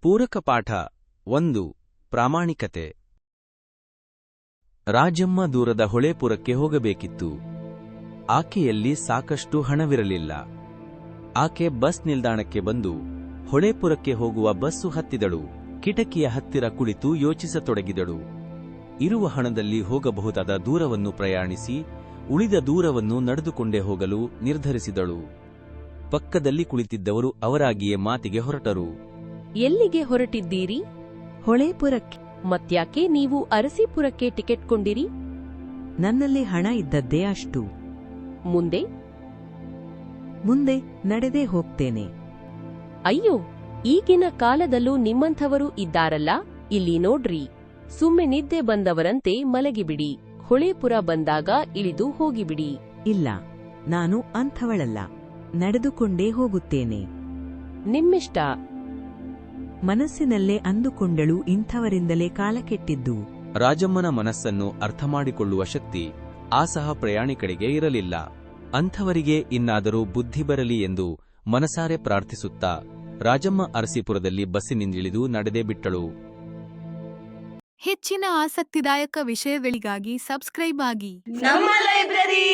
ಪೂರಕ ಪಾಠ 1. ಪ್ರಾಮಾಣಿಕತೆ. ರಾಜಮ್ಮ ದೂರದ ಹೊಳೆಪುರಕ್ಕೆ ಹೋಗಬೇಕಿತ್ತು. ಆಕೆಯಲ್ಲಿ ಸಾಕಷ್ಟು ಹಣವಿರಲಿಲ್ಲ. ಆಕೆ ಬಸ್ ನಿಲ್ದಾಣಕ್ಕೆ ಬಂದು ಹೊಳೆಪುರಕ್ಕೆ ಹೋಗುವ ಬಸ್ಸು ಹತ್ತಿದಳು. ಕಿಟಕಿಯ ಹತ್ತಿರ ಕುಳಿತು ಯೋಚಿಸತೊಡಗಿದಳು. ಇರುವ ಹಣದಲ್ಲಿ ಹೋಗಬಹುದಾದ ದೂರವನ್ನು ಪ್ರಯಾಣಿಸಿ ಉಳಿದ ದೂರವನ್ನು ನಡೆದುಕೊಂಡೇ ಹೋಗಲು ನಿರ್ಧರಿಸಿದಳು. ಪಕ್ಕದಲ್ಲಿ ಕುಳಿತಿದ್ದವರು ಅವರಾಗಿಯೇ ಮಾತಿಗೆ ಹೊರಟರು. ಎಲ್ಲಿಗೆ ಹೊರಟಿದ್ದೀರಿ? ಹೊಳೆಪುರಕ್ಕೆ. ಮತ್ಯಾಕೆ ನೀವು ಅರಸೀಪುರಕ್ಕೆ ಟಿಕೆಟ್ ಕೊಂಡಿರಿ? ನನ್ನಲ್ಲಿ ಹಣ ಇದ್ದದ್ದೇ ಅಷ್ಟು. ಮುಂದೆ ನಡೆದೇ ಹೋಗ್ತೇನೆ. ಅಯ್ಯೋ, ಈಗಿನ ಕಾಲದಲ್ಲೂ ನಿಮ್ಮಂಥವರು ಇದ್ದಾರಲ್ಲ. ಇಲ್ಲಿ ನೋಡ್ರಿ, ಸುಮ್ಮನೆ ನಿದ್ದೆ ಬಂದವರಂತೆ ಮಲಗಿಬಿಡಿ. ಹೊಳೆಪುರ ಬಂದಾಗ ಇಳಿದು ಹೋಗಿಬಿಡಿ. ಇಲ್ಲ, ನಾನು ಅಂಥವಳಲ್ಲ. ನಡೆದುಕೊಂಡೇ ಹೋಗುತ್ತೇನೆ. ನಿಮ್ಮಿಷ್ಟ. ಮನಸ್ಸಿನಲ್ಲೇ ಅಂದುಕೊಂಡಳು. ಇಂಥವರಿಂದಲೇ ಕಾಲ ಕೆಟ್ಟಿದ್ದು. ರಾಜಮ್ಮನ ಮನಸ್ಸನ್ನು ಅರ್ಥಮಾಡಿಕೊಳ್ಳುವ ಶಕ್ತಿ ಆ ಸಹ ಪ್ರಯಾಣಿಕರಿಗೆ ಇರಲಿಲ್ಲ. ಅಂಥವರಿಗೆ ಇನ್ನಾದರೂ ಬುದ್ಧಿ ಬರಲಿ ಎಂದು ಮನಸಾರೆ ಪ್ರಾರ್ಥಿಸುತ್ತಾ ರಾಜಮ್ಮ ಅರಸೀಪುರದಲ್ಲಿ ಬಸ್ಸಿನಿಂದಿಳಿದು ನಡೆದೇ ಬಿಟ್ಟಳು. ಹೆಚ್ಚಿನ ಆಸಕ್ತಿದಾಯಕ ವಿಷಯಗಳಿಗಾಗಿ ಸಬ್ಸ್ಕ್ರೈಬ್ ಆಗಿ ನಮ್ಮ ಲೈಬ್ರರಿ.